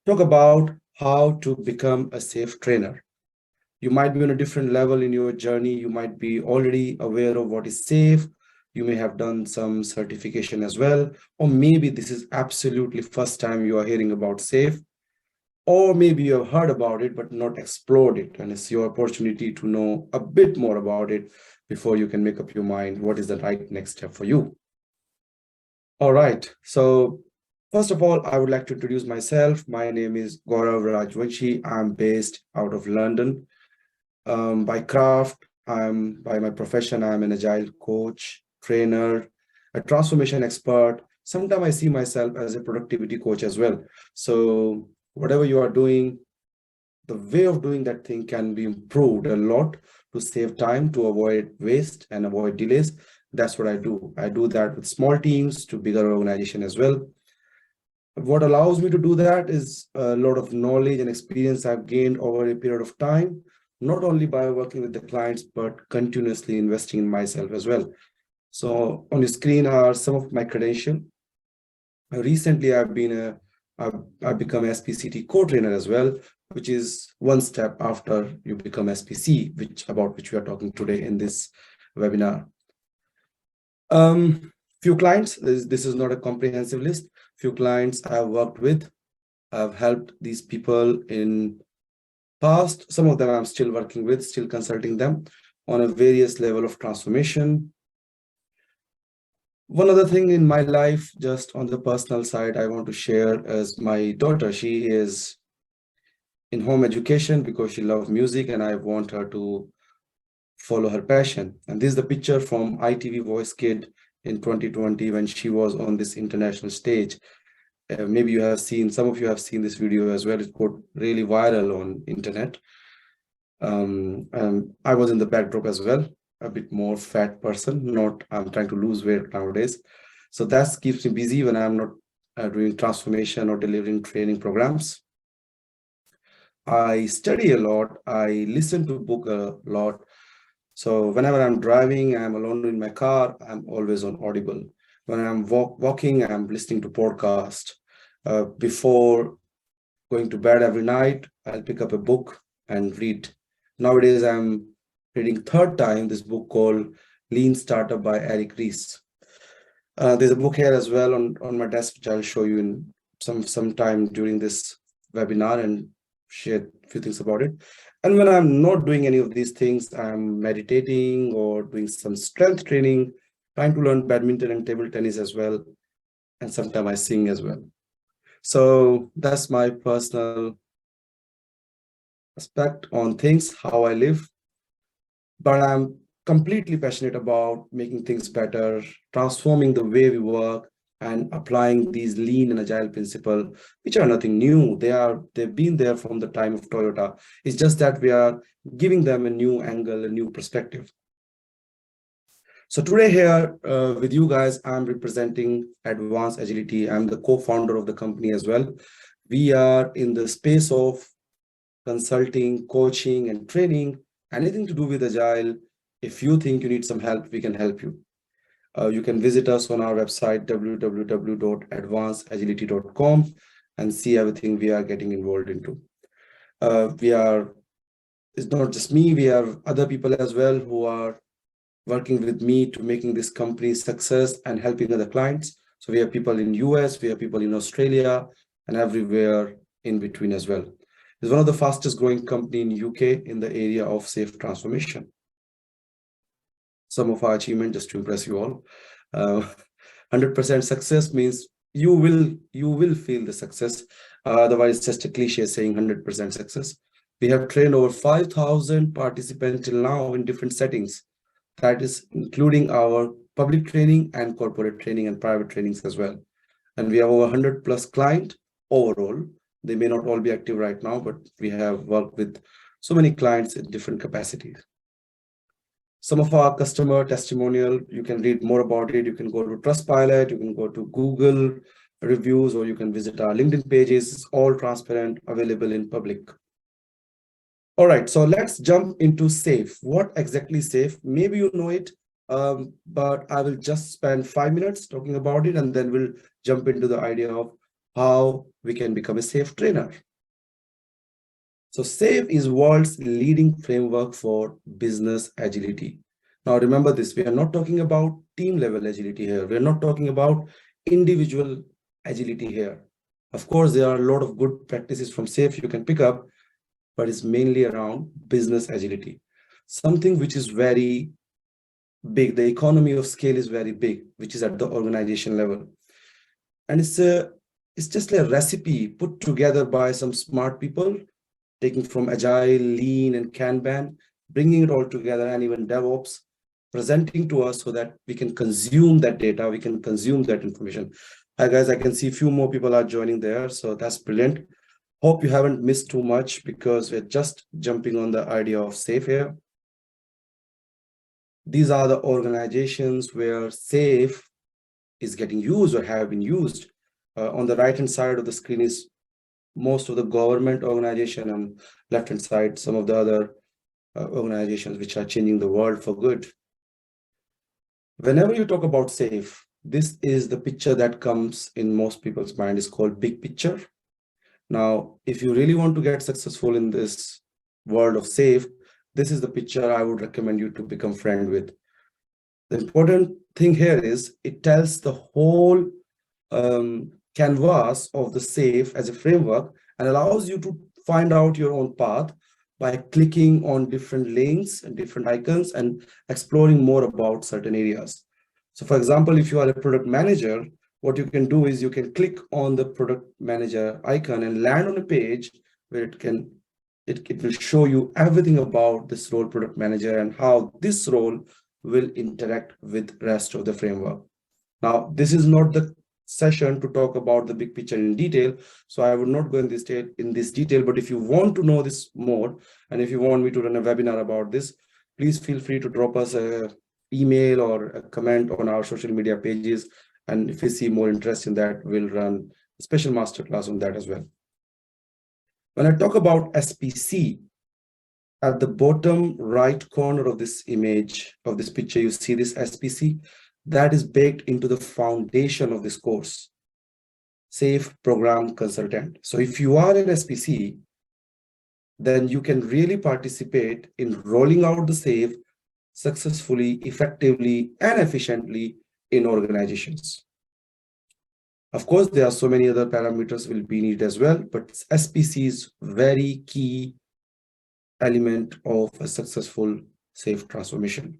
talk about how to become a safe trainer. You might be on a different level in your journey. You might be already aware of what is safe. You may have done some certification as well, or maybe this is absolutely first time you are hearing about safe, or maybe you have heard about it but not explored it, and it's your opportunity to know a bit more about it before you can make up your mind what is the right next step for you. All right, so first of all, I would like to introduce myself. My name is Gaurav Rajvanshi. I'm based out of London. By craft, by my profession, I'm an agile coach, trainer, a transformation expert. Sometimes I see myself as a productivity coach as well. So whatever you are doing, the way of doing that thing can be improved a lot to save time, to avoid waste and avoid delays. That's what I do. I do that with small teams to bigger organization as well. What allows me to do that is a lot of knowledge and experience I've gained over a period of time, not only by working with the clients, but continuously investing in myself as well. So on your screen are some of my credentials. Recently, I've become SPCT co-trainer as well, which is one step after you become SPC, about which we are talking today in this webinar. Few clients, this is not a comprehensive list. Few clients I've worked with, I've helped these people in past. Some of them I'm still working with, still consulting them on a various level of transformation. One other thing in my life, just on the personal side, I want to share is my daughter. She is in home education because she loves music and I want her to follow her passion. And this is the picture from ITV Voice Kid in 2020 when she was on this international stage. Maybe you have seen, some of you have seen this video as well. It got really viral on internet. And I was in the backdrop as well, a bit more fat person, I'm trying to lose weight nowadays. So that keeps me busy when I'm not doing transformation or delivering training programs. I study a lot. I listen to book a lot. So whenever I'm driving, I'm alone in my car, I'm always on Audible. When I'm walking, I'm listening to podcast. Before going to bed every night, I'll pick up a book and read. Nowadays, I'm reading third time this book called Lean Startup by Eric Ries. There's a book here as well on my desk, which I'll show you in some time during this webinar and share a few things about it. And when I'm not doing any of these things, I'm meditating or doing some strength training, trying to learn badminton and table tennis as well. And sometimes I sing as well. So that's my personal aspect on things, how I live. But I'm completely passionate about making things better, transforming the way we work, and applying these lean and agile principles, which are nothing new. They've been there from the time of Toyota. It's just that we are giving them a new angle, a new perspective. So today here with you guys, I'm representing Advanced Agility. I'm the co-founder of the company as well. We are in the space of consulting, coaching, and training, anything to do with Agile. If you think you need some help, we can help you. You can visit us on our website, www.advancedagility.com, and see everything we are getting involved into. It's not just me, we have other people as well who are working with me to making this company success and helping other clients. So we have people in US, we have people in Australia, and everywhere in between as well. It's one of the fastest growing company in UK in the area of safe transformation. Some of our achievement, just to impress you all. 100% success means you will feel the success. Otherwise, it's just a cliche saying 100% success. We have trained over 5,000 participants till now in different settings. That is including our public training and corporate training and private trainings as well. And we have over 100 plus clients overall. They may not all be active right now, but we have worked with so many clients in different capacities. Some of our customer testimonial, you can read more about it. You can go to Trustpilot, you can go to Google reviews, or you can visit our LinkedIn pages. It's all transparent, available in public. All right, so let's jump into SAFE. What exactly is SAFE? Maybe you know it, but I will just spend 5 minutes talking about it, and then we'll jump into the idea of how we can become a safe trainer. So SAFe is world's leading framework for business agility. Now remember this, we are not talking about team level agility here. We are not talking about individual agility here. Of course, there are a lot of good practices from SAFe you can pick up, but it's mainly around business agility. Something which is very big. The economy of scale is very big, which is at the organization level. And it's just a recipe put together by some smart people, taking from Agile, Lean, and Kanban, bringing it all together, and even DevOps, presenting to us so that we can consume that data, we can consume that information. Hi guys, I can see a few more people are joining there, so that's brilliant. Hope you haven't missed too much because we're just jumping on the idea of SAFe here. These are the organizations where SAFe is getting used or have been used. On the right-hand side of the screen is most of the government organization, and left-hand side, some of the other organizations which are changing the world for good. Whenever you talk about SAFe, this is the picture that comes in most people's mind. Is called big picture. Now, if you really want to get successful in this world of SAFe, this is the picture I would recommend you to become friend with. The important thing here is it tells the whole canvas of the SAFe as a framework and allows you to find out your own path by clicking on different links and different icons and exploring more about certain areas. So for example, if you are a product manager, what you can do is you can click on the product manager icon and land on a page where it will show you everything about this role, product manager, and how this role will interact with rest of the framework. Now, this is not the session to talk about the big picture in detail, so I would not go in this detail, but if you want to know this more, and if you want me to run a webinar about this, please feel free to drop us an email or a comment on our social media pages, and if we see more interest in that, we'll run a special masterclass on that as well. When I talk about SPC, at the bottom right corner of this image, of this picture, you see this SPC. That is baked into the foundation of this course, SAFe Program Consultant. So if you are an SPC, then you can really participate in rolling out the SAFe successfully, effectively, and efficiently in organizations. Of course, there are so many other parameters will be needed as well, but SPC is very key element of a successful SAFe transformation.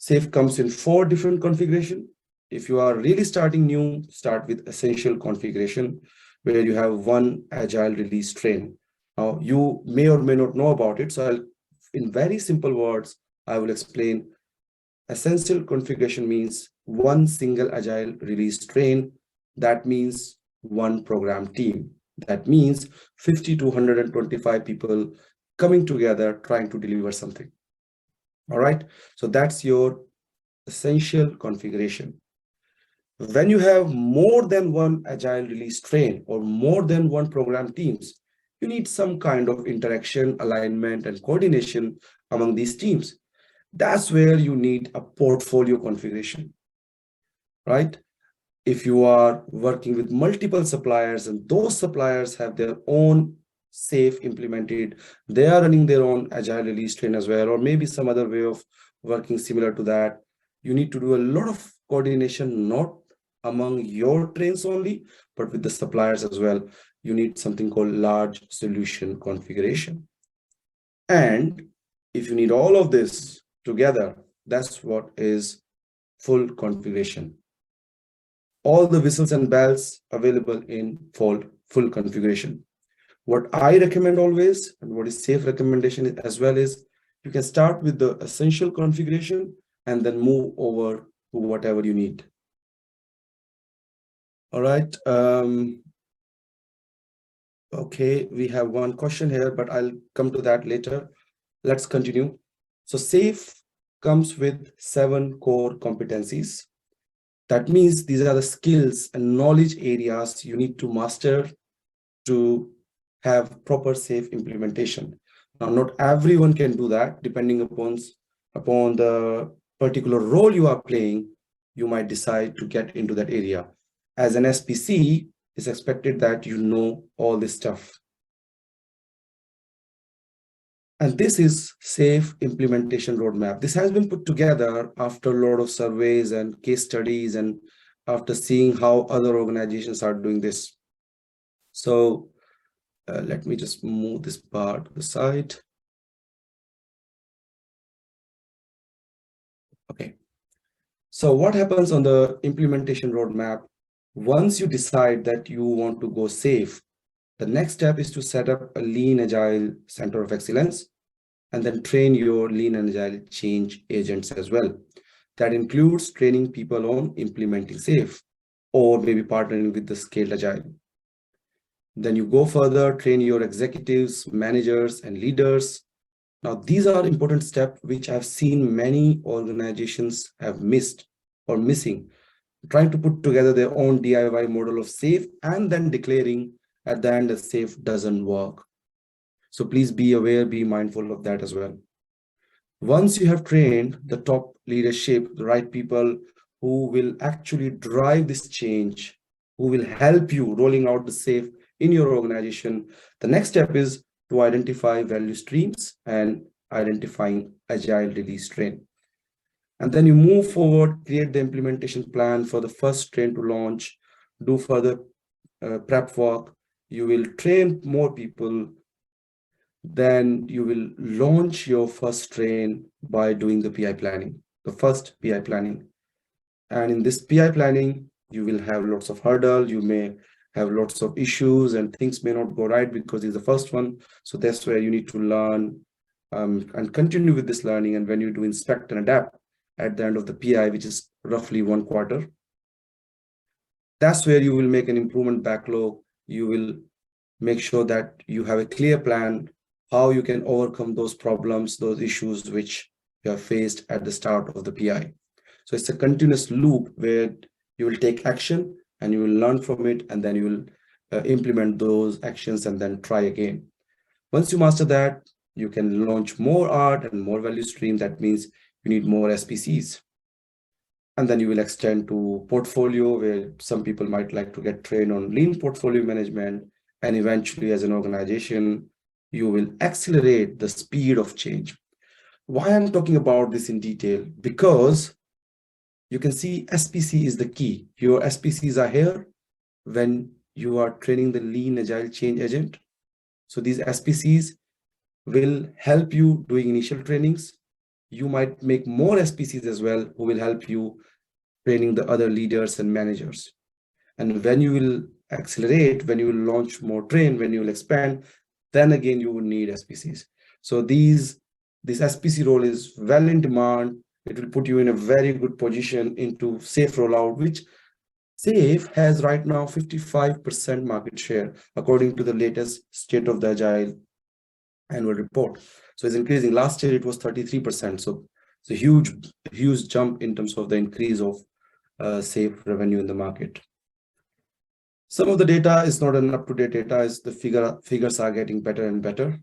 SAFe comes in 4 different configurations. If you are really starting new, start with essential configuration, where you have one agile release train. Now, you may or may not know about it. So in very simple words, I will explain. Essential configuration means one single agile release train. That means one program team. That means 50 to 125 people coming together trying to deliver something. All right, so that's your essential configuration. When you have more than one agile release train or more than one program teams, you need some kind of interaction, alignment, and coordination among these teams. That's where you need a portfolio configuration, right? If you are working with multiple suppliers and those suppliers have their own SAFe implemented, they are running their own agile release train as well, or maybe some other way of working similar to that, you need to do a lot of coordination, not among your trains only, but with the suppliers as well. You need something called large solution configuration. And if you need all of this together, that's what is full configuration. All the whistles and bells available in full configuration. What I recommend always, and what is SAFe recommendation as well, is you can start with the essential configuration and then move over to whatever you need. All right. Okay, we have one question here, but I'll come to that later. Let's continue. So SAFe comes with 7 core competencies. That means these are the skills and knowledge areas you need to master to have proper SAFe implementation. Now, not everyone can do that. Depending upon the particular role you are playing, you might decide to get into that area. As an SPC, it's expected that you know all this stuff. And this is SAFe implementation roadmap. This has been put together after a lot of surveys and case studies and after seeing how other organizations are doing this. So let me just move this bar to the side. Okay. So what happens on the implementation roadmap? Once you decide that you want to go SAFe, the next step is to set up a lean agile center of excellence and then train your lean and agile change agents as well. That includes training people on implementing SAFe or maybe partnering with the scaled agile. Then you go further, train your executives, managers, and leaders. Now, these are important steps which I've seen many organizations have missed or missing, trying to put together their own DIY model of SAFe and then declaring at the end that SAFe doesn't work. So please be aware, be mindful of that as well. Once you have trained the top leadership, the right people who will actually drive this change, who will help you rolling out the SAFe in your organization, the next step is to identify value streams and identifying agile release train. And then you move forward, create the implementation plan for the first train to launch, do further prep work. You will train more people. Then you will launch your first train by doing the PI planning, the first PI planning. And in this PI planning, you will have lots of hurdles. You may have lots of issues and things may not go right because it's the first one. So that's where you need to learn and continue with this learning. And when you do inspect and adapt at the end of the PI, which is roughly 1 quarter, that's where you will make an improvement backlog. You will make sure that you have a clear plan how you can overcome those problems, those issues which you have faced at the start of the PI. So it's a continuous loop where you will take action and you will learn from it, and then you will implement those actions and then try again. Once you master that, you can launch more art and more value stream. That means you need more SPCs. And then you will extend to portfolio, where some people might like to get trained on lean portfolio management. And eventually, as an organization, you will accelerate the speed of change. Why I'm talking about this in detail? Because you can see SPC is the key. Your SPCs are here when you are training the lean agile change agent. So these SPCs will help you doing initial trainings. You might make more SPCs as well who will help you training the other leaders and managers. And when you will accelerate, when you will launch more train, when you will expand, then again you will need SPCs. So this SPC role is well in demand. It will put you in a very good position into SAFe rollout, which SAFe has right now 55% market share according to the latest State of the Agile annual report. So it's increasing. Last year it was 33%. So it's a huge jump in terms of the increase of SAFe revenue in the market. Some of the data is not an up-to-date data, as the figures are getting better and better.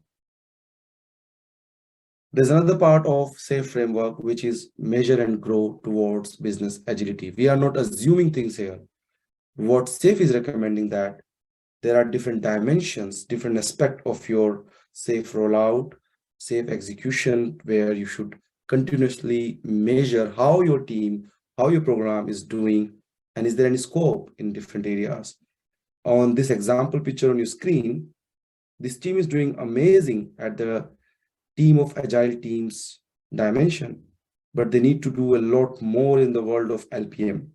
There's another part of SAFe framework, which is measure and grow towards business agility. We are not assuming things here. What SAFe is recommending that there are different dimensions, different aspects of your SAFe rollout, SAFe execution, where you should continuously measure how your team, how your program is doing, and is there any scope in different areas. On this example picture on your screen, this team is doing amazing at the team of agile teams dimension, but they need to do a lot more in the world of LPM.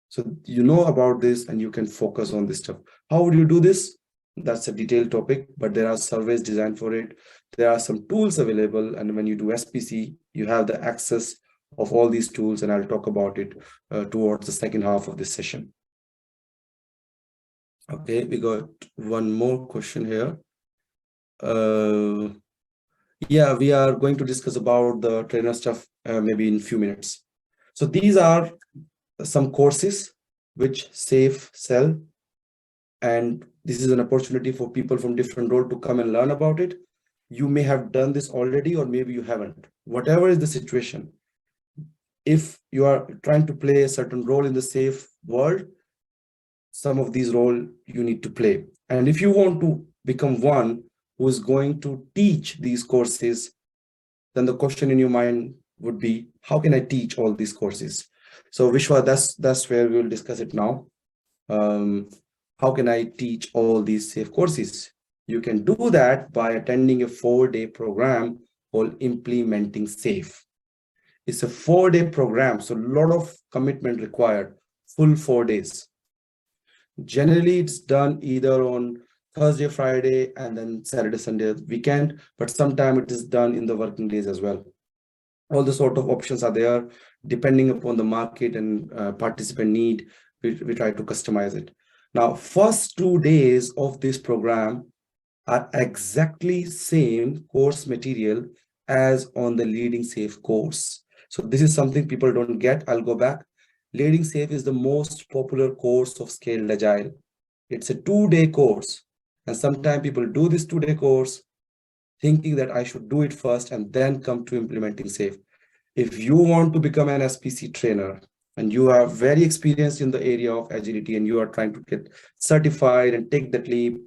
So you know about this and you can focus on this stuff. How would you do this? That's a detailed topic, but there are surveys designed for it. There are some tools available, and when you do SPC, you have the access of all these tools, and I'll talk about it towards the second half of this session. Okay, we got one more question here. Yeah, we are going to discuss about the trainer stuff maybe in a few minutes. So these are some courses which SAFe sell, and this is an opportunity for people from different roles to come and learn about it. You may have done this already, or maybe you haven't. Whatever is the situation, If you are trying to play a certain role in the safe world, some of these roles you need to play. And if you want to become one who is going to teach these courses, then the question in your mind would be, how can I teach all these courses? So Vishwa, that's where we will discuss it now. Um, how can I teach all these safe courses? You can do that by attending a 4-day program called Implementing Safe. It's a 4-day program, so a lot of commitment required, full 4 days. Generally, it's done either on Thursday, Friday, and then Saturday, Sunday, weekend, but sometimes it is done in the working days as well. All the sort of options are there, depending upon the market and participant need, we try to customize it. Now, first 2 days of this program are exactly same course material as on the Leading Safe course. So this is something people don't get. I'll go back. Leading Safe is the most popular course of Scaled Agile. It's a 2-day course. And sometimes people do this 2-day course thinking that I should do it first and then come to Implementing Safe. If you want to become an SPC trainer and you are very experienced in the area of agility and you are trying to get certified and take that leap,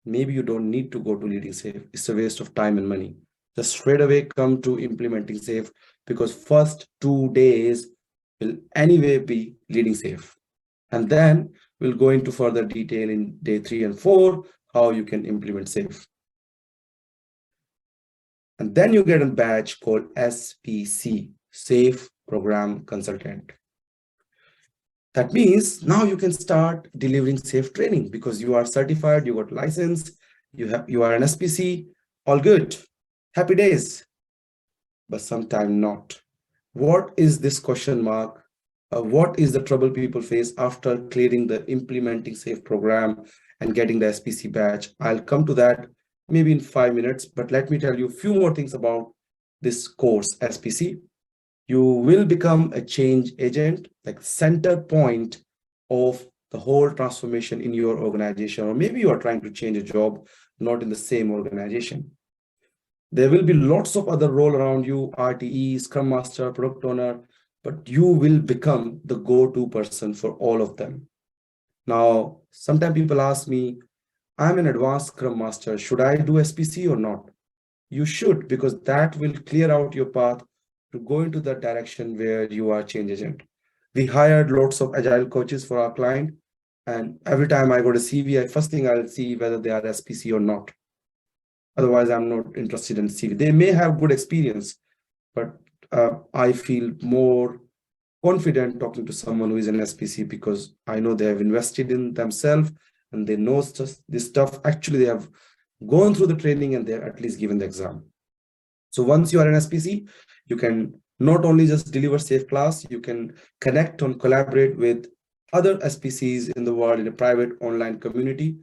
maybe you don't need to go to Leading Safe. It's a waste of time and money. Just straight away come to Implementing Safe, because first 2 days will anyway be Leading Safe. And then we'll go into further detail in day 3 and 4, how you can implement Safe. And then you get a badge called SPC, Safe Program Consultant. That means now you can start delivering safe training because you are certified, you got license, you are an SPC, all good, happy days. But sometimes not. What is this question mark? What is the trouble people face after clearing the Implementing Safe program and getting the SPC badge? I'll come to that maybe in 5 minutes, but let me tell you a few more things about this course, SPC. You will become a change agent, like center point of the whole transformation in your organization, or maybe you are trying to change a job, not in the same organization. There will be lots of other role around you, RTE, Scrum Master, Product Owner, but you will become the go-to person for all of them. Now, sometimes people ask me, I'm an advanced Scrum Master, should I do SPC or not? You should, because that will clear out your path to go into the direction where you are change agent. We hired lots of agile coaches for our client, and every time I go to CV, first thing I'll see whether they are SPC or not. Otherwise, I'm not interested in CV. They may have good experience, but I feel more confident talking to someone who is an SPC because I know they have invested in themselves and they know this stuff. Actually, they have gone through the training and they're at least given the exam. So once you are an SPC, you can not only just deliver safe class, you can connect and collaborate with other SPCs in the world in a private online community.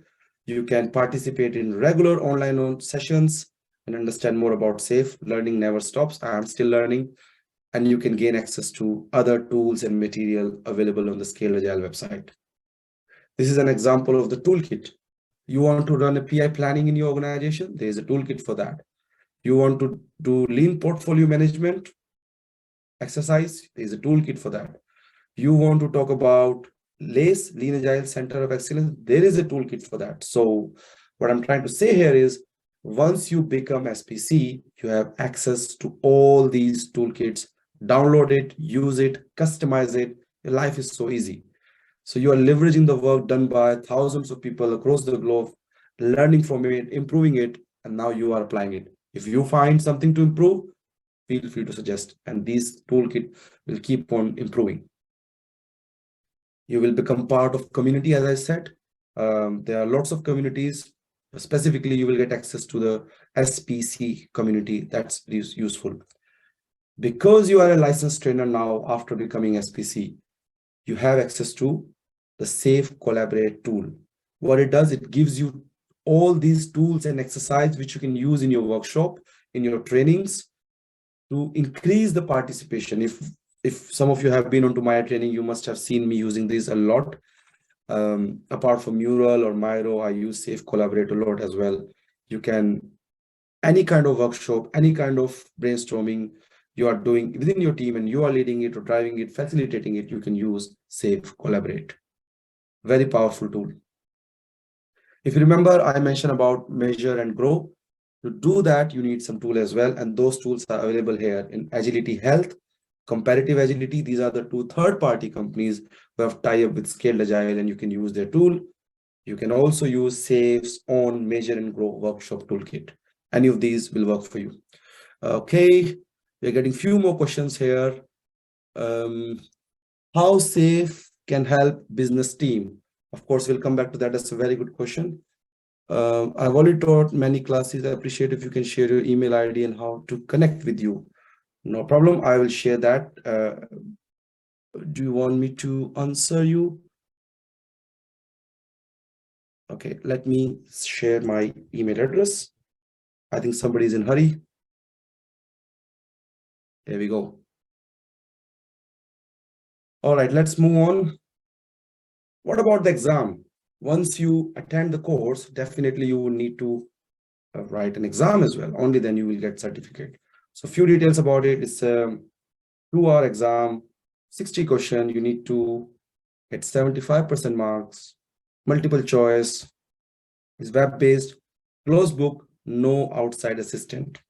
You can participate in regular online sessions and understand more about safe. Learning never stops. I am still learning. And you can gain access to other tools and material available on the Scale Agile website. This is an example of the toolkit. You want to run a PI planning in your organization? There is a toolkit for that. You want to do lean portfolio management exercise? There is a toolkit for that. You want to talk about LACE, Lean Agile Center of Excellence? There is a toolkit for that. So what I'm trying to say here is, once you become SPC, you have access to all these toolkits. Download it, use it, customize it. Your life is so easy. So you are leveraging the work done by thousands of people across the globe, learning from it, improving it, and now you are applying it. If you find something to improve, feel free to suggest, and this toolkit will keep on improving. You will become part of community, as I said. There are lots of communities. Specifically, you will get access to the SPC community. That's useful. Because you are a licensed trainer now after becoming SPC, you have access to the Safe Collaborate tool. What it does, it gives you all these tools and exercise which you can use in your workshop, in your trainings, to increase the participation. If some of you have been onto my training, you must have seen me using this a lot. Apart from Mural or Miro, I use Safe Collaborate a lot as well. You can, any kind of workshop, any kind of brainstorming, you are doing within your team and you are leading it or driving it, facilitating it, you can use Save Collaborate. Very powerful tool. If you remember, I mentioned about measure and grow. To do that, you need some tool as well. And those tools are available here in Agility Health, Comparative Agility. These are the two third-party companies who have tie-up with Scaled Agile, and you can use their tool. You can also use Save's own Measure and Grow workshop toolkit. Any of these will work for you. Okay, we're getting few more questions here. How Save can help business team? Of course, we'll come back to that. That's a very good question. I've already taught many classes. I appreciate if you can share your email ID and how to connect with you. No problem. I will share that. Do you want me to answer you? Okay, let me share my email address. I think somebody's in a hurry. There we go. All right, let's move on. What about the exam? Once you attend the course, definitely you will need to write an exam as well. Only then you will get certificate. So a few details about it. It's a 2-hour exam, 60 question. You need to get 75% marks, multiple choice, is web-based, closed book, no outside assistant.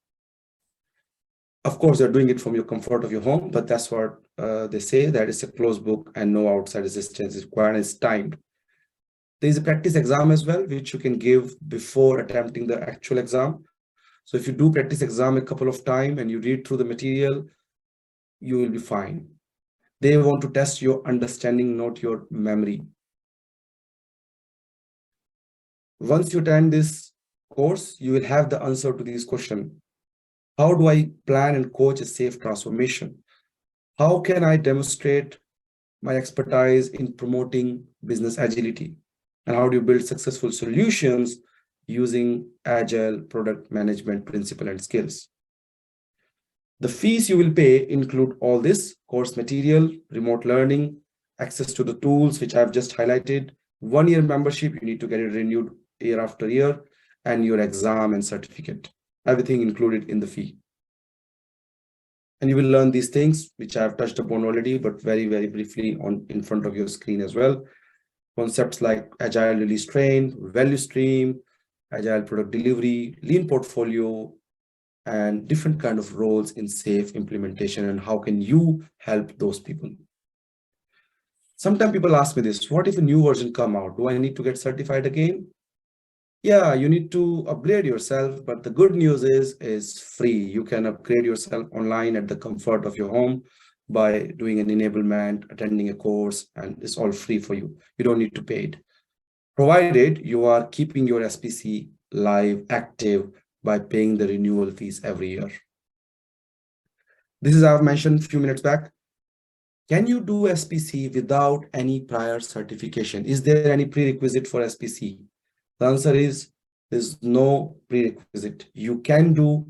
Of course, you're doing it from your comfort of your home, but that's what they say, that it's a closed book and no outside assistance is required and it's timed. There's a practice exam as well, which you can give before attempting the actual exam. So if you do practice exam a couple of times and you read through the material, you will be fine. They want to test your understanding, not your memory. Once you attend this course, you will have the answer to these questions. How do I plan and coach a safe transformation? How can I demonstrate my expertise in promoting business agility? And how do you build successful solutions using agile product management principle and skills? The fees you will pay include all this: course material, remote learning, access to the tools, which I've just highlighted, 1-year membership, you need to get it renewed year after year, and your exam and certificate, everything included in the fee. And you will learn these things, which I've touched upon already, but very, very briefly in front of your screen as well. Concepts like agile release train, value stream, agile product delivery, lean portfolio, and different kind of roles in safe implementation, and how can you help those people. Sometimes people ask me this: what if a new version come out? Do I need to get certified again? Yeah, you need to upgrade yourself, but the good news is free. You can upgrade yourself online at the comfort of your home by doing an enablement, attending a course, and it's all free for you. You don't need to pay it, provided you are keeping your SPC live, active, by paying the renewal fees every year. This is, I've mentioned a few minutes back. Can you do SPC without any prior certification? Is there any prerequisite for SPC? The answer is there's no prerequisite. You can do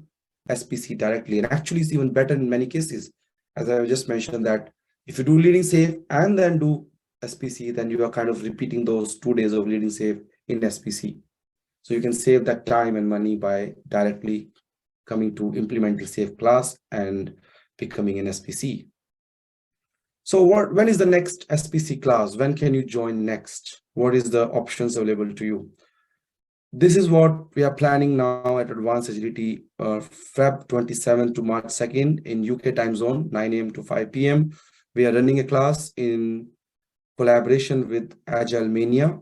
SPC directly, and actually it's even better in many cases. As I just mentioned, that if you do leading safe and then do SPC, then you are kind of repeating those 2 days of leading safe in SPC. So you can save that time and money by directly coming to implementing safe class and becoming an SPC. So when is the next SPC class? When can you join next? What is the options available to you? This is what we are planning now at Advanced Agility, Feb 27 to March 2nd in UK time zone, 9 a.m. to 5 p.m. We are running a class in collaboration with Agile Mania.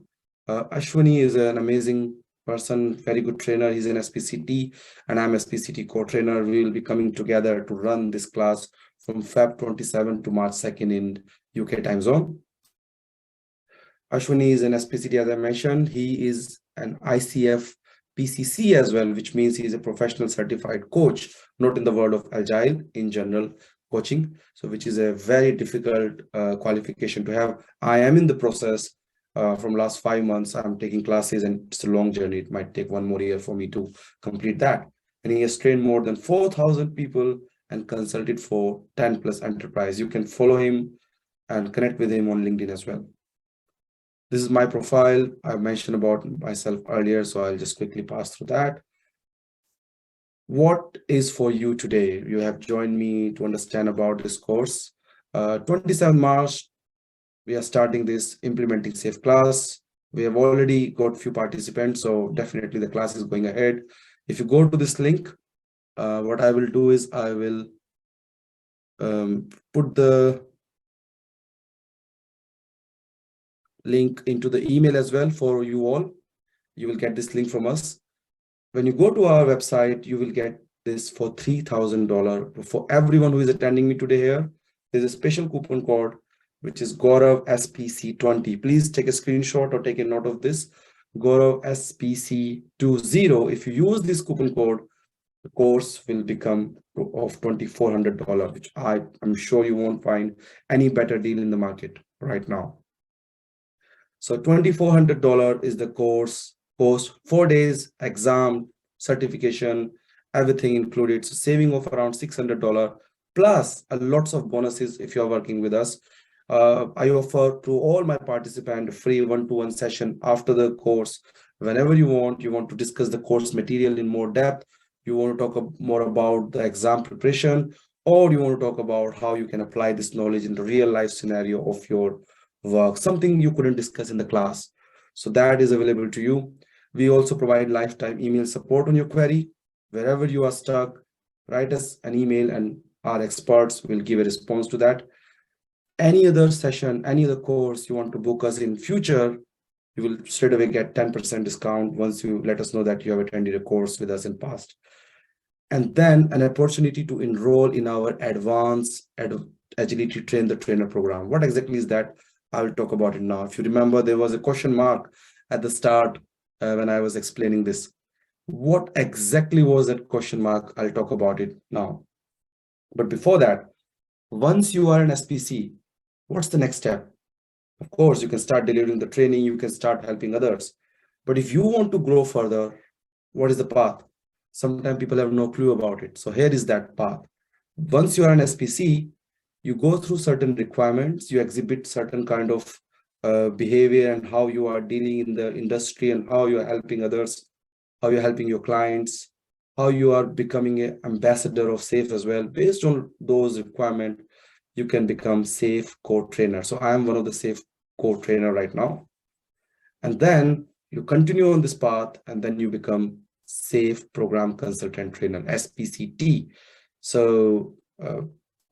Ashwani is an amazing person, very good trainer. He's an SPCT and I'm SPCT co-trainer. We will be coming together to run this class from Feb 27 to March 2nd in UK time zone. Ashwani is an SPCT, as I mentioned. He is an ICF PCC as well, which means he is a professional certified coach, not in the world of Agile, in general coaching. So which is a very difficult qualification to have. I am in the process from last 5 months. I'm taking classes and it's a long journey. It might take 1 more year for me to complete that. And he has trained more than 4,000 people and consulted for 10 plus enterprise. You can follow him and connect with him on LinkedIn as well. This is my profile. I mentioned about myself earlier, so I'll just quickly pass through that. What is for you today? You have joined me to understand about this course. 27 March, we are starting this implementing safe class. We have already got few participants, so definitely the class is going ahead. If you go to this link, what I will do is I will put the link into the email as well for you all. You will get this link from us. When you go to our website, you will get this for $3,000 for everyone who is attending me today here. There's a special coupon code, which is Gaurav SPC20. Please take a screenshot or take a note of this. Gaurav SPC20. If you use this coupon code, the course will become of $2,400, which I'm sure you won't find any better deal in the market right now. So $2,400 is the course, 4 days, exam, certification, everything included. So saving of around $600 plus a lots of bonuses if you're working with us. I offer to all my participants free one-to-one session after the course. Whenever you want to discuss the course material in more depth, you want to talk more about the exam preparation, or you want to talk about how you can apply this knowledge in the real life scenario of your work, something you couldn't discuss in the class. So that is available to you. We also provide lifetime email support on your query. Wherever you are stuck, write us an email and our experts will give a response to that. Any other session, any other course you want to book us in future, you will straight away get 10% discount once you let us know that you have attended a course with us in past. And then an opportunity to enroll in our advanced agility train the trainer program. What exactly is that? I will talk about it now. If you remember, there was a question mark at the start when I was explaining this. What exactly was that question mark? I'll talk about it now. But before that, once you are an SPC, what's the next step? Of course, you can start delivering the training, you can start helping others. But if you want to grow further, what is the path? Sometimes people have no clue about it. So here is that path. Once you are an SPC, you go through certain requirements, you exhibit certain kind of behavior and how you are dealing in the industry and how you are helping others, how you're helping your clients, how you are becoming an ambassador of SAFE as well. Based on those requirements, you can become SAFE core trainer. So I am one of the SAFE core trainer right now. And then you continue on this path and then you become SAFE program consultant trainer, SPCT. So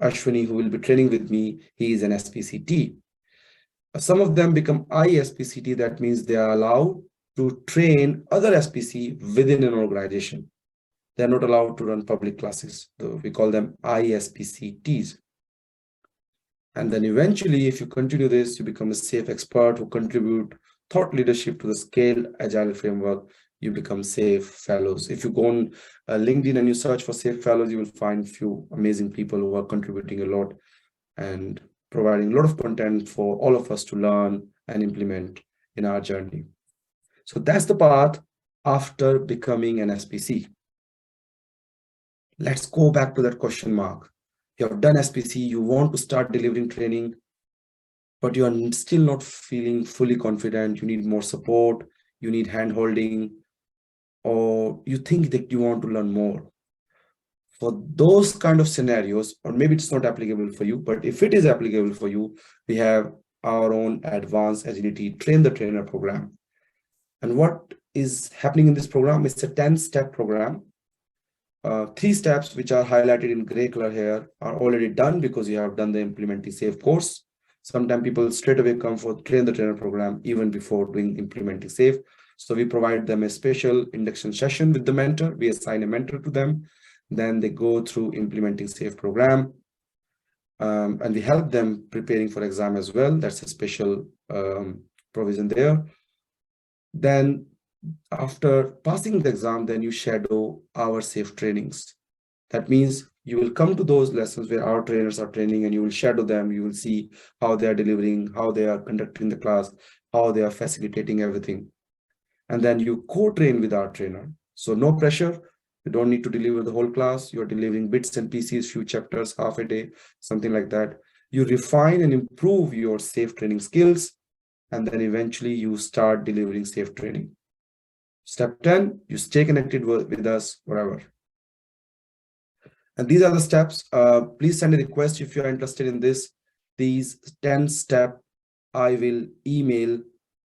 Ashwini, who will be training with me, he is an SPCT. Some of them become ISPCT. That means they are allowed to train other SPC within an organization. They're not allowed to run public classes. So we call them ISPCTs. And then eventually, if you continue this, you become a SAFE expert who contribute thought leadership to the scaled agile framework. You become SAFE fellows. If you go on LinkedIn and you search for SAFE fellows, you will find few amazing people who are contributing a lot and providing a lot of content for all of us to learn and implement in our journey. So that's the path after becoming an SPC. Let's go back to that question mark. You have done SPC, you want to start delivering training, but you are still not feeling fully confident. You need more support, you need hand holding, or you think that you want to learn more. For those kind of scenarios, or maybe it's not applicable for you, but if it is applicable for you, we have our own advanced agility train the trainer program. And what is happening in this program is a 10-step program. 3 steps, which are highlighted in gray color here, are already done because you have done the implementing safe course. Sometimes people straight away come for train the trainer program even before doing implementing safe. So we provide them a special induction session with the mentor. We assign a mentor to them. Then they go through implementing safe program. And we help them preparing for exam as well. That's a special provision there. Then after passing the exam, then you shadow our safe trainings. That means you will come to those lessons where our trainers are training and you will shadow them. You will see how they are delivering, how they are conducting the class, how they are facilitating everything. And then you co-train with our trainer. So no pressure. You don't need to deliver the whole class. You're delivering bits and pieces, few chapters, half a day, something like that. You refine and improve your safe training skills. And then eventually you start delivering safe training. Step 10, you stay connected with us forever. And these are the steps. Please send a request if you are interested in this. These 10 steps I will email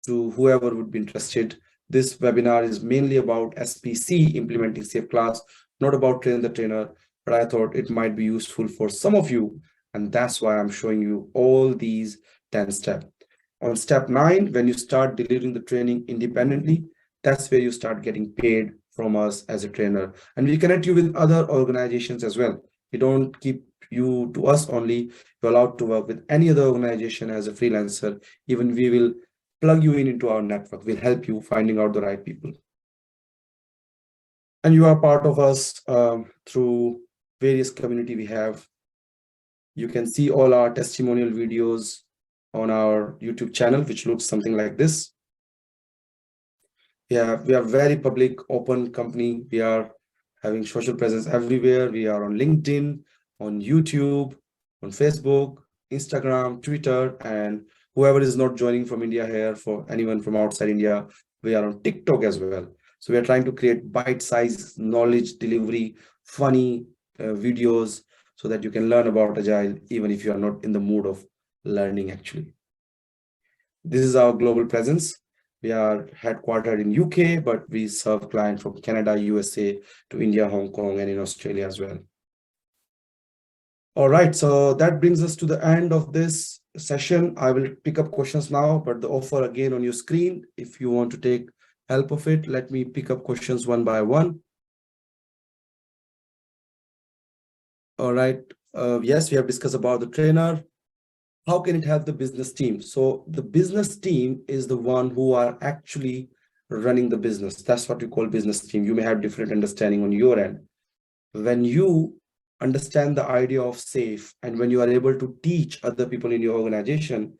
to whoever would be interested. This webinar is mainly about SPC, implementing safe class, not about train the trainer, but I thought it might be useful for some of you. And that's why I'm showing you all these 10 steps. On step 9, when you start delivering the training independently, that's where you start getting paid from us as a trainer. And we connect you with other organizations as well. We don't keep you to us only. You're allowed to work with any other organization as a freelancer. Even we will plug you in into our network. We'll help you finding out the right people. And you are part of us through various community we have. You can see all our testimonial videos on our YouTube channel, which looks something like this. Yeah, we are very public, open company. We are having social presence everywhere. We are on LinkedIn, on YouTube, on Facebook, Instagram, Twitter, and whoever is not joining from India here, for anyone from outside India, we are on TikTok as well. So we are trying to create bite-sized knowledge delivery, funny videos so that you can learn about Agile, even if you are not in the mood of learning actually. This is our global presence. We are headquartered in UK, but we serve clients from Canada, USA to India, Hong Kong, and in Australia as well. All right, so that brings us to the end of this session. I will pick up questions now, but the offer again on your screen. If you want to take help of it, let me pick up questions one by one. All right, yes, we have discussed about the trainer. How can it help the business team? So the business team is the one who are actually running the business. That's what we call business team. You may have different understanding on your end. When you understand the idea of safe, and when you are able to teach other people in your organization,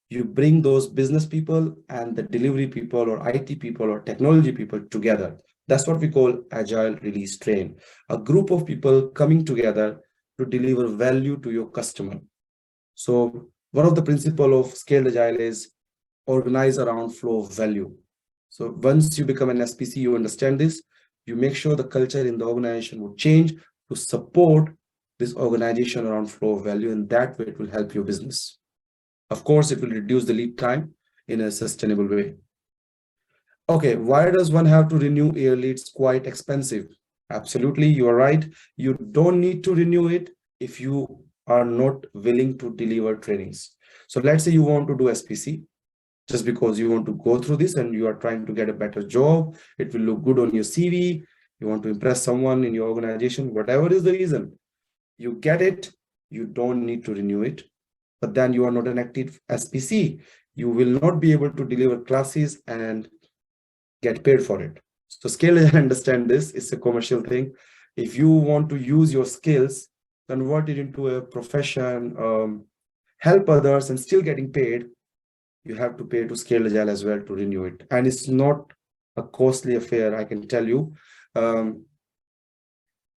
you bring those business people and the delivery people or IT people or technology people together. That's what we call agile release train. A group of people coming together to deliver value to your customer. So one of the principles of scaled agile is organize around flow of value. So once you become an SPC, you understand this, you make sure the culture in the organization will change to support this organization around flow of value, and that way it will help your business. Of course, it will reduce the lead time in a sustainable way. Okay, why does one have to renew yearly? It's quite expensive. Absolutely, you are right. You don't need to renew it if you are not willing to deliver trainings. So let's say you want to do SPC just because you want to go through this and you are trying to get a better job. It will look good on your CV. You want to impress someone in your organization, whatever is the reason. You get it, you don't need to renew it. But then you are not an active SPC. You will not be able to deliver classes and get paid for it. So scale, I understand this, it's a commercial thing. If you want to use your skills, convert it into a profession, help others and still getting paid, you have to pay to Scale Agile as well to renew it. And it's not a costly affair, I can tell you.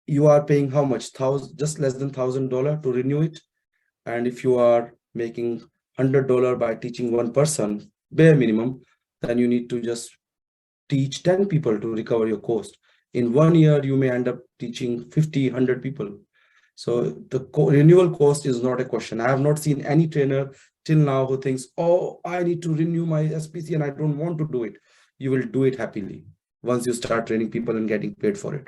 You are paying how much? Just less than $1,000 to renew it. And if you are making $100 by teaching one person, bare minimum, then you need to just teach 10 people to recover your cost. In 1 year, you may end up teaching 50, 100 people. So the renewal cost is not a question. I have not seen any trainer till now who thinks, oh, I need to renew my SPC and I don't want to do it. You will do it happily once you start training people and getting paid for it.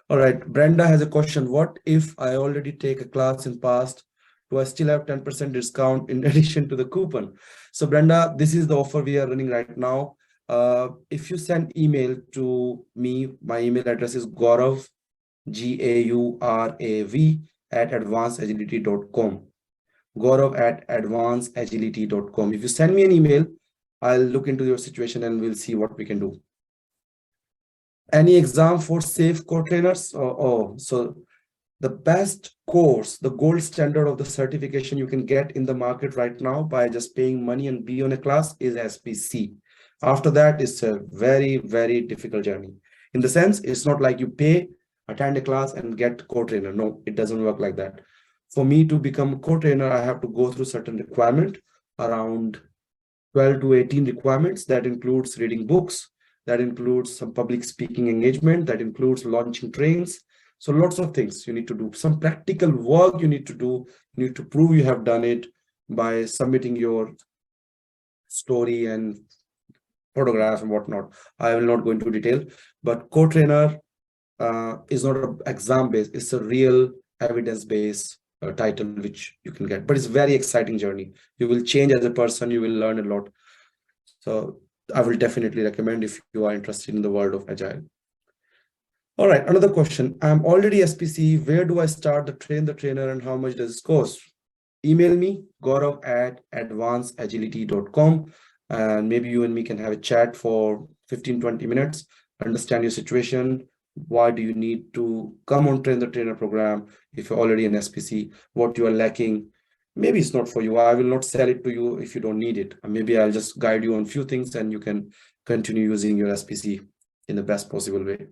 All right, Brenda has a question. What if I already take a class in past? Do I still have 10% discount in addition to the coupon? So Brenda, this is the offer we are running right now. If you send email to me, my email address is Gaurav, Gaurav at advancedagility.com. Gaurav at advancedagility.com. If you send me an email, I'll look into your situation and we'll see what we can do. Any exam for safe core trainers? So the best course, the gold standard of the certification you can get in the market right now by just paying money and be on a class is SPC. After that, it's a very, very difficult journey. In the sense, it's not like you pay, attend a class and get core trainer. No, it doesn't work like that. For me to become a core trainer, I have to go through certain requirement, around 12 to 18 requirements. That includes reading books, that includes some public speaking engagement, that includes launching trains, So lots of things you need to do. Some practical work you need to do. You need to prove you have done it by submitting your story and photographs and whatnot. I will not go into detail, but co-trainer is not an exam based, it's a real evidence based title which you can get, but it's very exciting journey. You will change as a person, you will learn a lot. So I will definitely recommend if you are interested in the world of Agile. All right, another question. I'm already SPC. Where do I start the train the trainer and how much does it cost? Email me, gaurav@advancedagility.com, and maybe you and me can have a chat for 15-20 minutes, understand your situation. Why do you need to come on train the trainer program if you're already an SPC? What you are lacking? Maybe it's not for you. I will not sell it to you if you don't need it. Maybe I'll just guide you on few things and you can continue using your SPC in the best possible way.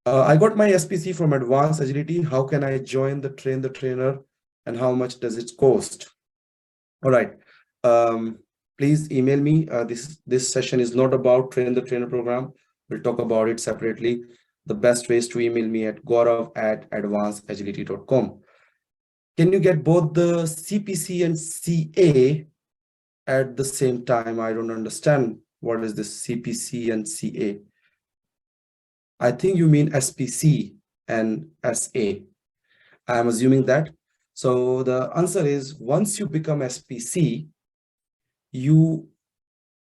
I got my SPC from Advanced Agility. How can I join the train the trainer and how much does it cost? All right. Please email me. This session is not about train the trainer program. We'll talk about it separately. The best way is to email me at gaurav@advancedagility.com. Can you get both the CPC and CA at the same time? I don't understand. What is this CPC and CA? I think you mean SPC and SA. I'm assuming that. So the answer is, once you become SPC, you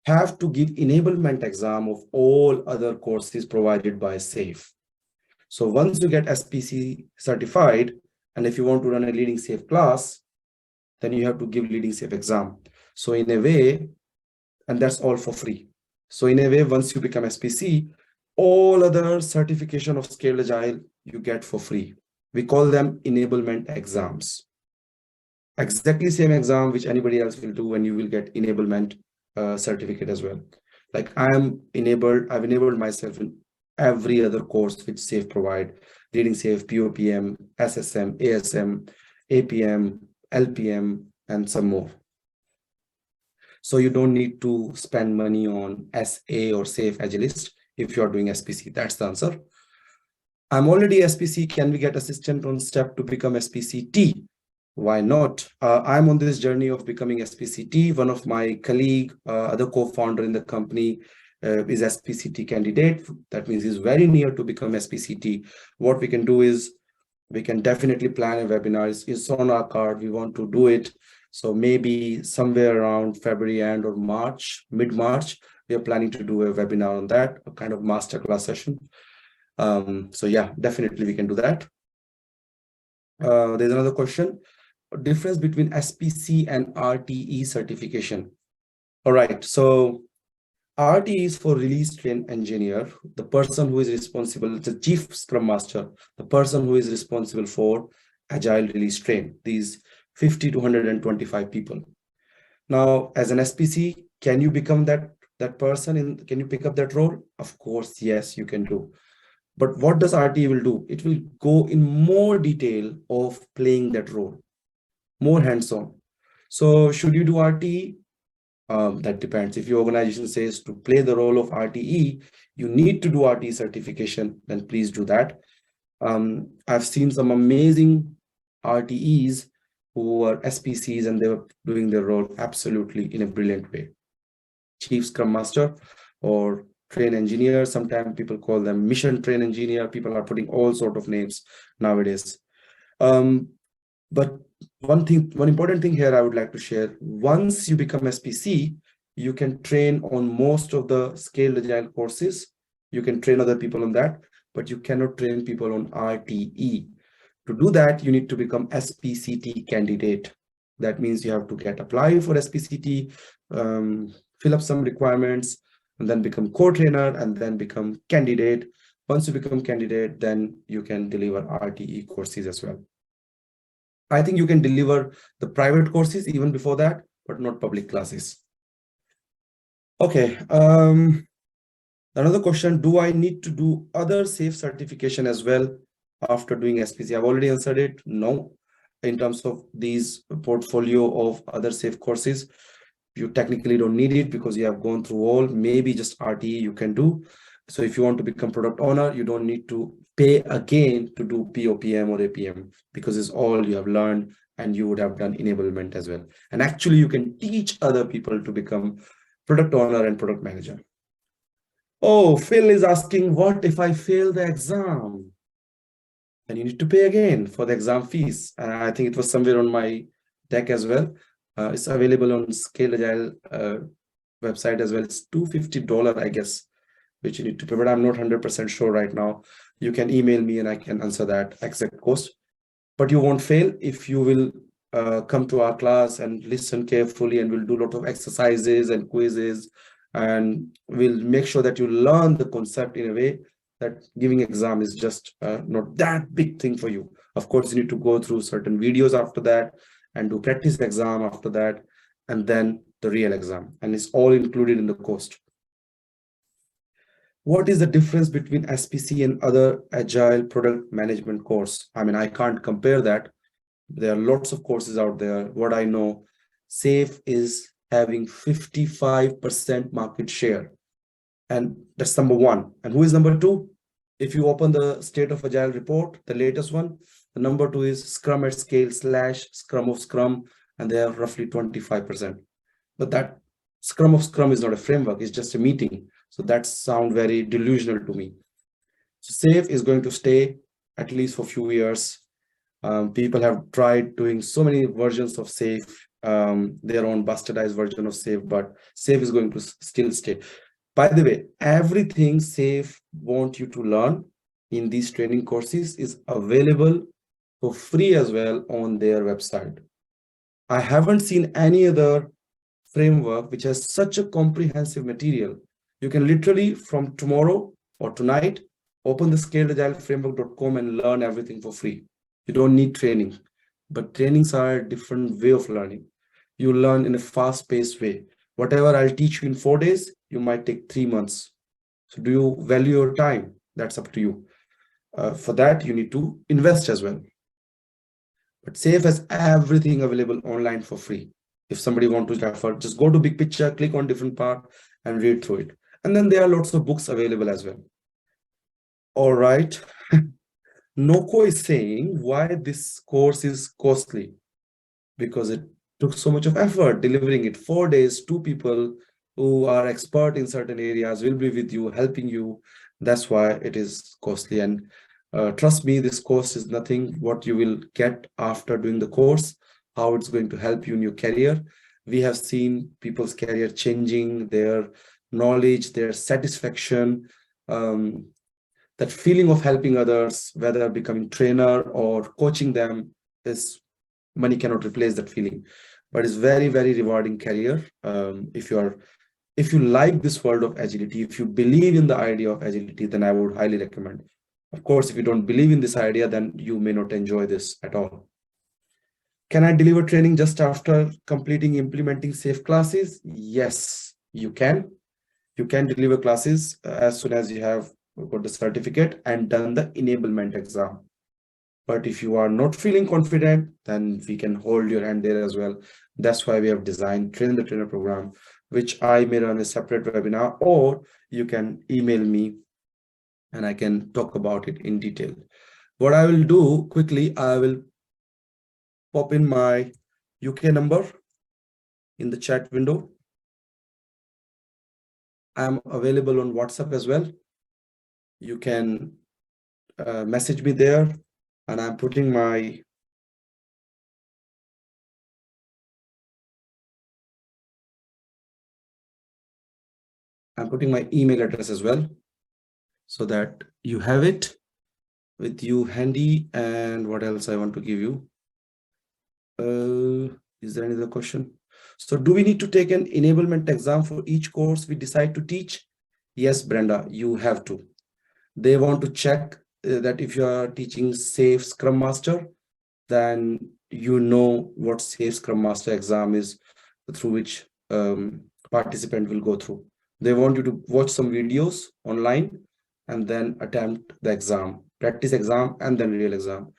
have to give enablement exam of all other courses provided by SAFE. So once you get SPC certified, and if you want to run a leading SAFE class, then you have to give leading SAFE exam. So in a way, and that's all for free. So in a way, once you become SPC, all other certification of Scaled Agile you get for free. We call them enablement exams. Exactly same exam which anybody else will do, and you will get enablement certificate as well. Like I've enabled myself in every other course which SAFE provide: Leading SAFE, POPM, SSM, ASM, APM, LPM, and some more. So you don't need to spend money on SA or SAFE Agilist if you're doing SPC. That's the answer. I'm already SPC. Can we get assistant on step to become SPCT? Why not? I'm on this journey of becoming SPCT. One of my colleague, other co-founder in the company, is SPCT candidate. That means he's very near to become SPCT. What we can do is we can definitely plan a webinar. It's on our card. We want to do it. So maybe somewhere around February end or March, mid-March, we are planning to do a webinar on that, a kind of masterclass session. So yeah, definitely we can do that. There's another question. Difference between SPC and RTE certification. All right, so RTE is for Release Train Engineer, the person who is responsible, the Chief Scrum Master, the person who is responsible for Agile Release Train, these 50 to 125 people. Now, as an SPC, can you become that person? Can you pick up that role? Of course, yes, you can do. But what does RTE will do? It will go in more detail of playing that role, more hands-on. So should you do RTE? That depends. If your organization says to play the role of RTE, you need to do RTE certification, then please do that. I've seen some amazing RTEs who are SPCs and they were doing their role absolutely in a brilliant way. Chief Scrum Master or train engineer. Sometimes people call them mission train engineer. People are putting all sort of names nowadays. But one important thing here I would like to share: once you become SPC, you can train on most of the Scaled Agile courses. You can train other people on that, but you cannot train people on RTE. To do that, you need to become SPCT candidate. That means you have to apply for SPCT, fill up some requirements, and then become co-trainer, and then become candidate. Once you become candidate, then you can deliver RTE courses as well. I think you can deliver the private courses even before that, but not public classes. Okay. Another question: do I need to do other SAFE certification as well after doing SPC? I've already answered it. No. In terms of these portfolio of other SAFE courses, you technically don't need it because you have gone through all. Maybe just RTE you can do. So if you want to become product owner, you don't need to pay again to do POPM or APM, because it's all you have learned, and you would have done enablement as well. And actually you can teach other people to become product owner and product manager. Oh, Phil is asking, what if I fail the exam? And you need to pay again for the exam fees. I think it was somewhere on my deck as well. It's available on Scale Agile website as well. It's $250, I guess, which you need to pay, but I'm not 100% sure right now. You can email me and I can answer that exact cost. But you won't fail if you will come to our class and listen carefully, and we'll do a lot of exercises and quizzes, and we'll make sure that you learn the concept in a way that giving exam is just not that big thing for you. Of course, you need to go through certain videos after that and do practice exam after that, and then the real exam, and it's all included in the cost. What is the difference between SPC and other agile product management course? I mean, I can't compare that. There are lots of courses out there. What I know, SAFe is having 55% market share, and that's number one. And who is number two? If you open the State of Agile report, the latest one, the number two is Scrum at Scale / Scrum of Scrum, and they have roughly 25%. But that Scrum of Scrum is not a framework, it's just a meeting. So that sounds very delusional to me. So SAFe is going to stay at least for a few years. People have tried doing so many versions of SAFe, their own bastardized version of SAFe, but SAFe is going to still stay. By the way, everything SAFe want you to learn in these training courses is available for free as well on their website. I haven't seen any other framework which has such a comprehensive material. You can literally from tomorrow or tonight open the scaleagileframework.com and learn everything for free. You don't need training, but trainings are a different way of learning. You learn in a fast-paced way. Whatever I'll teach you in 4 days, you might take 3 months. So do you value your time? That's up to you. For that, you need to invest as well. But SAFe has everything available online for free. If somebody wants to refer, just go to big picture, click on different part and read through it. And then there are lots of books available as well. All right. Noko is saying why this course is costly, because it took so much of effort delivering it. 4 days, 2 people who are expert in certain areas will be with you, helping you. That's why it is costly. And trust me, this course is nothing what you will get after doing the course, how it's going to help you in your career. We have seen people's career changing, their knowledge, their satisfaction, that feeling of helping others, whether becoming trainer or coaching them, is money cannot replace that feeling. But it's very, very rewarding career. If you like this world of agility, if you believe in the idea of agility, then I would highly recommend. Of course, if you don't believe in this idea, then you may not enjoy this at all. Can I deliver training just after completing implementing SAFe classes? Yes, you can. You can deliver classes as soon as you have got the certificate and done the enablement exam. But if you are not feeling confident, then we can hold your hand there as well. That's why we have designed Train the Trainer program, which I may run a separate webinar, or you can email me and I can talk about it in detail. What I will do quickly, I will pop in my UK number in the chat window. I'm available on WhatsApp as well. You can message me there, and I'm putting my email address as well, so that you have it with you handy. And what else I want to give you? Is there any other question? So do we need to take an enablement exam for each course we decide to teach? Yes, Brenda, you have to. They want to check that if you are teaching SAFe Scrum Master, then you know what SAFe Scrum Master exam is, through which participant will go through. They want you to watch some videos online and then attempt the exam, practice exam, and then real exam.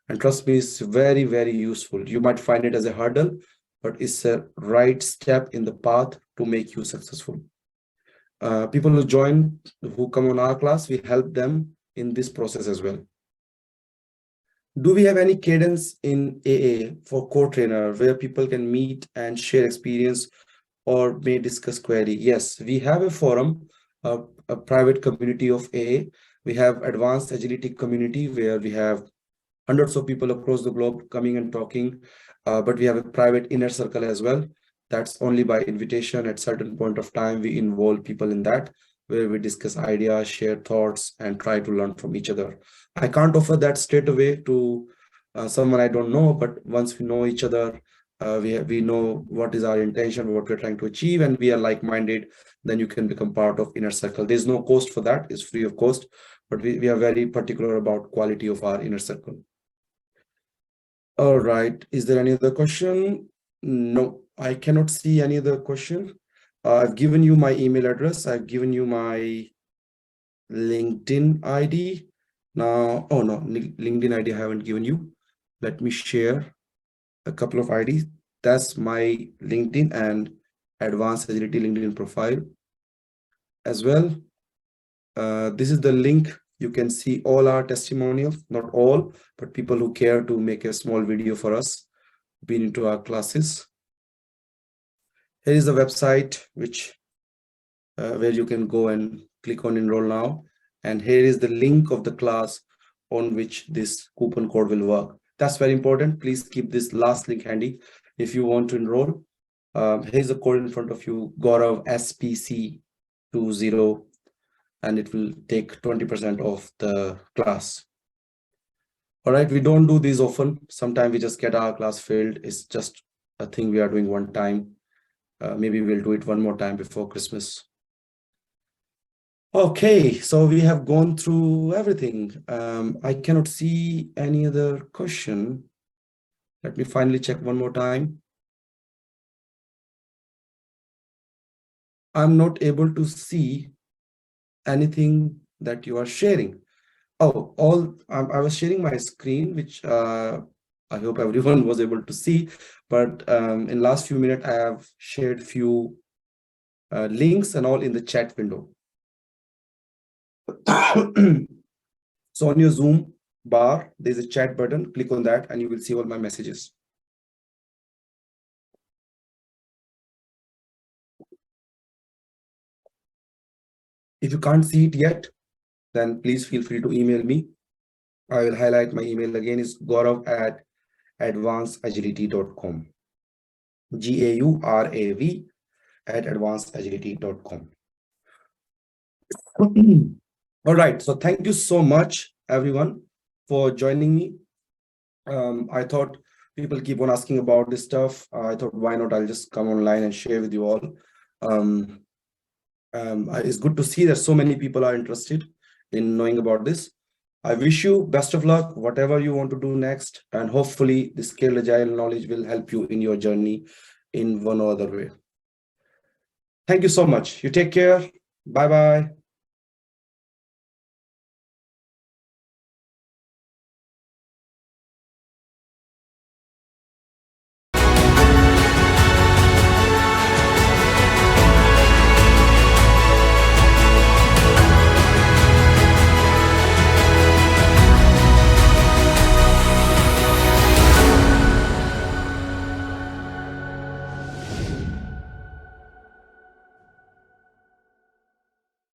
And trust me, it's very, very useful. You might find it as a hurdle, but it's a right step in the path to make you successful. People who join, who come on our class, we help them in this process as well. Do we have any cadence in AA for core trainer where people can meet and share experience or may discuss query? Yes, we have a forum, a private community of AA. We have advanced agility community where we have hundreds of people across the globe coming and talking, but we have a private inner circle as well. That's only by invitation. At certain point of time, we involve people in that, where we discuss ideas, share thoughts, and try to learn from each other. I can't offer that straight away to someone I don't know, but once we know each other, we know what is our intention, what we're trying to achieve, and we are like-minded, then you can become part of inner circle. There's no cost for that. It's free of cost, but we are very particular about quality of our inner circle. All right. Is there any other question? No, I cannot see any other question. I've given you my email address. I've given you my LinkedIn ID. Now, oh no, LinkedIn ID I haven't given you. Let me share a couple of IDs. That's my LinkedIn and Advanced Agility LinkedIn profile as well. This is the link. You can see all our testimonials, not all, but people who care to make a small video for us, been into our classes. Here is the website where you can go and click on enroll now. And here is the link of the class on which this coupon code will work. That's very important. Please keep this last link handy if you want to enroll. Here's the code in front of you, Gaurav SPC20, and it will take 20% of the class. All right, we don't do these often. Sometimes we just get our class filled. It's just a thing we are doing one time. Maybe we'll do it one more time before Christmas. Okay, so we have gone through everything. I cannot see any other question. Let me finally check one more time. I'm not able to see anything that you are sharing. Oh, I was sharing my screen, which I hope everyone was able to see. But in last few minutes, I have shared few links and all in the chat window. So on your Zoom bar, there's a chat button. Click on that and you will see all my messages. If you can't see it yet, then please feel free to email me. I will highlight my email again. Is gaurav@advancedagility.com. GAURAV@advancedagility.com. All right. So thank you so much, everyone, for joining me. I thought people keep on asking about this stuff. I thought, why not? I'll just come online and share with you all. It's good to see that so many people are interested in knowing about this. I wish you best of luck, whatever you want to do next, and hopefully the Scaled Agile knowledge will help you in your journey in one or other way. Thank you so much. You take care. Bye-bye.